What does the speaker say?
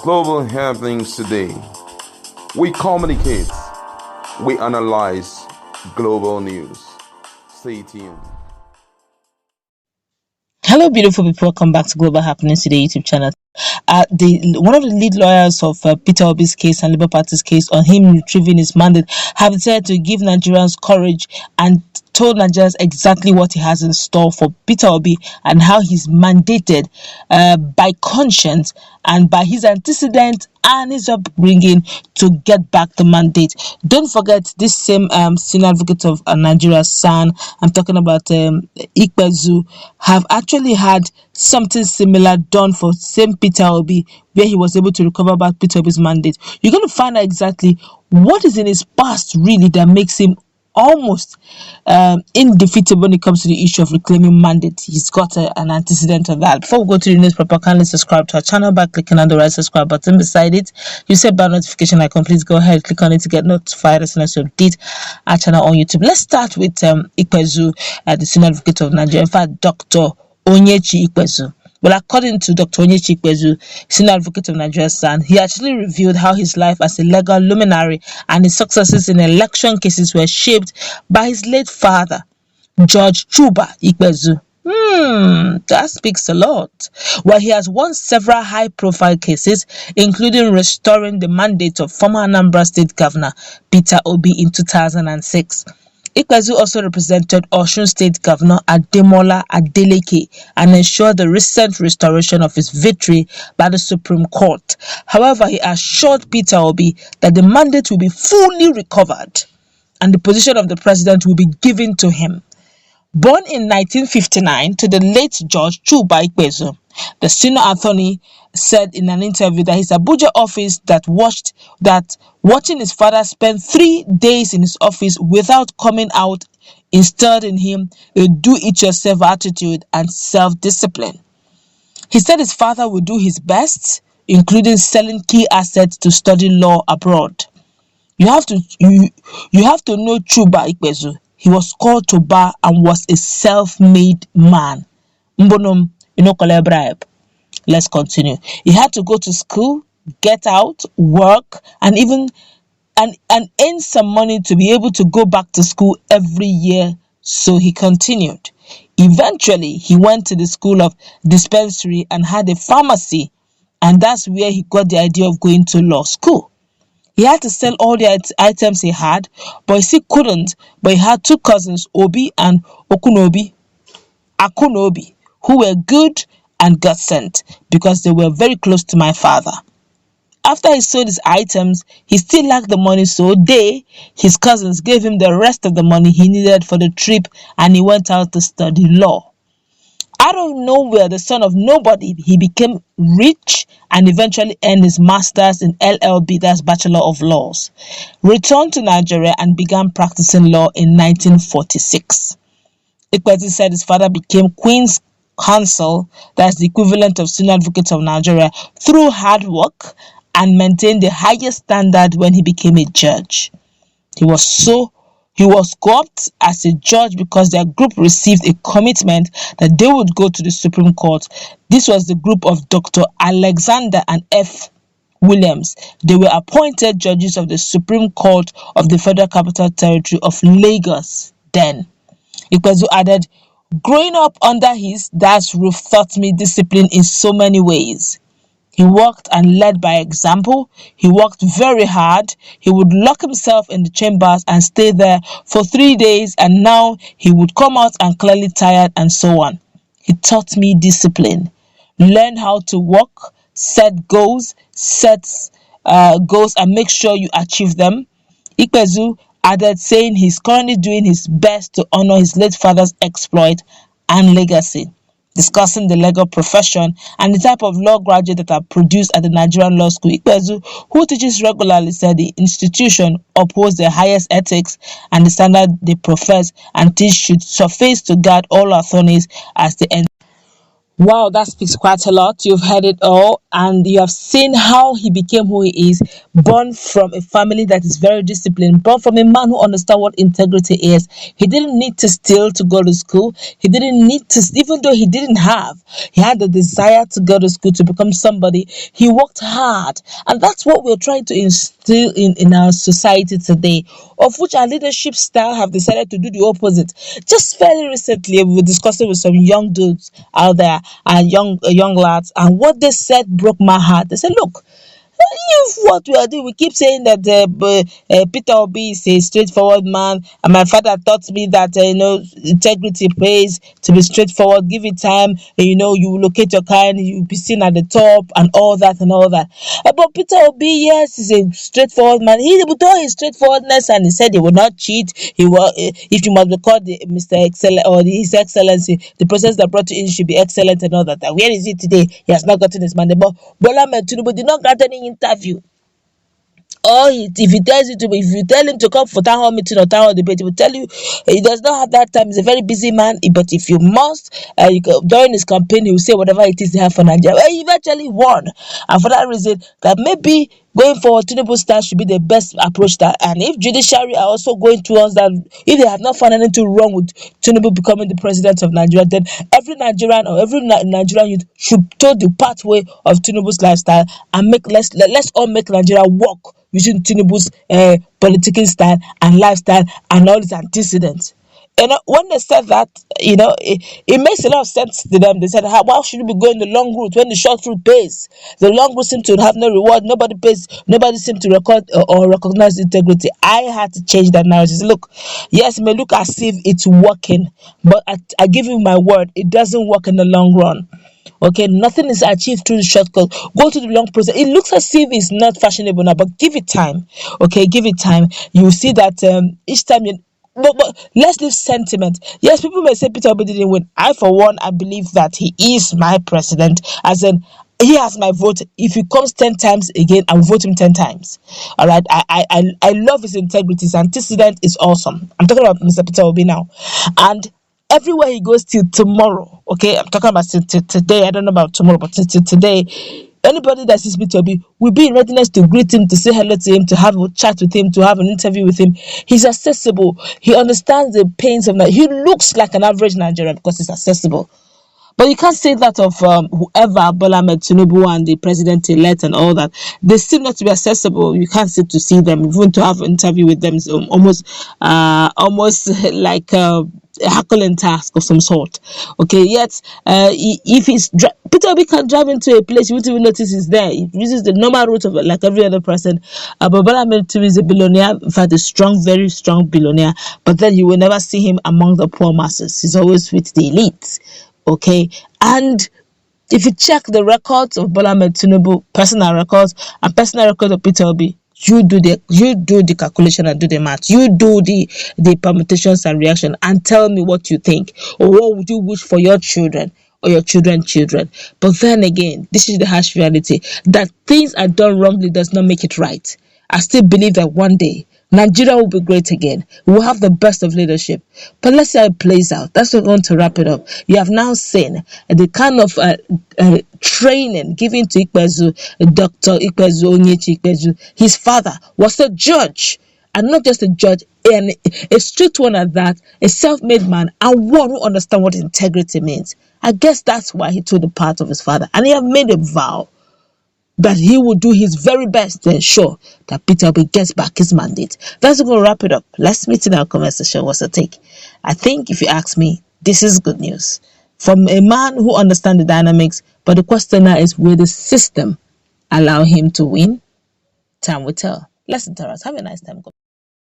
Global happenings today. We communicate, we analyze global news. Stay tuned. Hello, beautiful people. Welcome back to Global Happenings Today YouTube channel. The one of the lead lawyers of Peter Obi's case and Labour Party's case on him retrieving his mandate have decided to give Nigerians courage and told Nigerians exactly what he has in store for Peter Obi and how he's mandated by conscience and by his antecedent and his upbringing to get back the mandate. Don't forget this same senior advocate of Nigeria's son, I'm talking about Ikpeazu, have actually had something similar done for same Peter Obi, where he was able to recover back Peter Obi's mandate. You're going to find out exactly what is in his past really that makes him almost indefeatable when it comes to the issue of reclaiming mandate. He's got an antecedent of that. Before we go to the news proper, kindly subscribe to our channel by clicking on the right subscribe button beside it. You set bell notification icon. Please go ahead, click on it to get notified as soon as you update our channel on YouTube. Let's start with Ikpeazu, the senior advocate of Nigeria. In fact, Dr. Onyechi Ikpeazu. Well, according to Dr. Onyechi Ikpeazu, senior advocate of Nigeria's son, he actually revealed how his life as a legal luminary and his successes in election cases were shaped by his late father, George Chuba Ikpeazu. That speaks a lot. Well, he has won several high-profile cases, including restoring the mandate of former Anambra State Governor Peter Obi in 2006. Ikpeazu also represented Osun State Governor Ademola Adeleke and ensured the recent restoration of his victory by the Supreme Court. However, he assured Peter Obi that the mandate will be fully recovered and the position of the president will be given to him. Born in 1959 to the late George Chuba Ikpeazu, the senior attorney said in an interview that his Abuja office watching his father spend 3 days in his office without coming out instilled in him a do-it-yourself attitude and self-discipline. He said his father would do his best, including selling key assets to study law abroad. You have to know Chuba Ikpeazu. He was called to bar and was a self-made man. Mbonom, bribe. Let's continue. He had to go to school, get out, work, and even and earn some money to be able to go back to school every year. So he continued. Eventually, he went to the school of dispensary and had a pharmacy, and that's where he got the idea of going to law school. He had to sell all the items he had, but he couldn't. But he had two cousins, Obi and Akunobi, who were good and got sent because they were very close to my father. After he sold his items, he still lacked the money, so his cousins, gave him the rest of the money he needed for the trip, and he went out to study law. Out of nowhere, the son of nobody, he became rich and eventually earned his master's in LLB, that's Bachelor of Laws. Returned to Nigeria and began practicing law in 1946. Ikpeazu said his father became Queen's Counsel, that's the equivalent of Senior Advocate of Nigeria, through hard work and maintained the highest standard when he became a judge. He was co-opted as a judge because their group received a commitment that they would go to the Supreme Court. This was the group of Dr. Alexander and F. Williams. They were appointed judges of the Supreme Court of the Federal Capital Territory of Lagos then. Ikpeazu added, growing up under his dad's roof taught me discipline in so many ways. He worked and led by example. He worked very hard. He would lock himself in the chambers and stay there for 3 days, and now he would come out and clearly tired and so on. He taught me discipline. Learn how to work, set goals and make sure you achieve them. Ikpeazu added, saying he's currently doing his best to honor his late father's exploit and legacy. Discussing the legal profession and the type of law graduates that are produced at the Nigerian Law School, Ikpeazu, who teaches regularly, said the institution upholds the highest ethics and the standard they profess and teach should suffice to guide all attorneys as they enter. Wow, that speaks quite a lot. You've heard it all, and you have seen how he became who he is, born from a family that is very disciplined, born from a man who understands what integrity is. He didn't need to steal to go to school. He didn't need to, even though he didn't have, he had the desire to go to school to become somebody. He worked hard, and that's what we're trying to instill in our society today, of which our leadership style have decided to do the opposite. Just fairly recently, we were discussing with some young dudes out there and young lads, and what they said broke my heart. They said, "Look, if what we are doing, we keep saying that Peter Obi is a straightforward man, and my father taught me that integrity pays to be straightforward. Give it time, and, you will locate your kind, you will be seen at the top, and all that and all that." But Peter Obi, yes, is a straightforward man. He with all his straightforwardness, and he said he will not cheat. He will, if you must be called Mr. Excellent or His Excellency, the process that brought you in should be excellent and all that. And where is he today? He has not gotten his mandate. But Bola Tinubu did not grant any interview. Or if he tells you to, if you tell him to come for town hall meeting or town hall debate, he will tell you he does not have that time. He's a very busy man. But if you must, during his campaign, he will say whatever it is they have for Nigeria. Well, he eventually won, and for that reason, that maybe going forward, Tinubu style should be the best approach. That, and if judiciary are also going towards that, if they have not found anything wrong with Tinubu becoming the president of Nigeria, then every Nigerian or every Nigerian youth should toe the pathway of Tinubu's lifestyle and let's all make Nigeria work using Tinubu's political style and lifestyle and all its antecedents. When they said that, it makes a lot of sense to them. They said, why should we be going the long route when the short route pays? The long route seems to have no reward. Nobody pays. Nobody seems to record or recognize integrity. I had to change that narrative. Look, yes, it may look as if it's working, but I give you my word, it doesn't work in the long run. Okay, nothing is achieved through the shortcut. Go to the long process. It looks as if it's not fashionable now, but give it time. Okay, give it time. You will see that each time you. But let's leave sentiment. Yes, people may say Peter Obi didn't win. I, for one, I believe that he is my president. As in, he has my vote. If he comes 10 times again, I will vote him 10 times. All right. I love his integrity. His antecedent is awesome. I'm talking about Mr. Peter Obi now. And everywhere he goes till tomorrow, okay, I'm talking about till today. I don't know about tomorrow, but till today, anybody that sees Peter Obi will be in readiness to greet him, to say hello to him, to have a chat with him, to have an interview with him. He's accessible. He understands the pains of that. He looks like an average Nigerian because he's accessible. But you can't say that of whoever, Bola Tinubu and the president-elect and all that. They seem not to be accessible. You can't sit to see them. Even to have an interview with them is almost like a Herculean task of some sort. Okay, yet if Peter Obi can drive into a place, you won't even notice he's there. He uses the normal route of like every other person. But Bola Tinubu is a billionaire, in fact, a strong, very strong billionaire. But then you will never see him among the poor masses. He's always with the elites. Okay, and if you check the records of Bola Tinubu, personal records and personal record of Peter Obi, you do the calculation and do the math. You do the permutations and reaction and tell me what you think, or what would you wish for your children or your children. But then again, this is the harsh reality, that things are done wrongly does not make it right. I still believe that one day Nigeria will be great again. We will have the best of leadership. But let's see how it plays out. That's what I want to wrap it up. You have now seen the kind of training given to Ikpeazu, Dr. Ikpeazu, Onyechi Ikpeazu. His father was a judge. And not just a judge, and a strict one at that, a self-made man, and one who understands what integrity means. I guess that's why he took the part of his father. And he have made a vow that he will do his very best to ensure that Peter Obi gets back his mandate. That's going to wrap it up. Let's meet in our comment section. What's the take? I think if you ask me, this is good news from a man who understands the dynamics. But the question now is, will the system allow him to win? Time will tell. Let's interact. Have a nice time.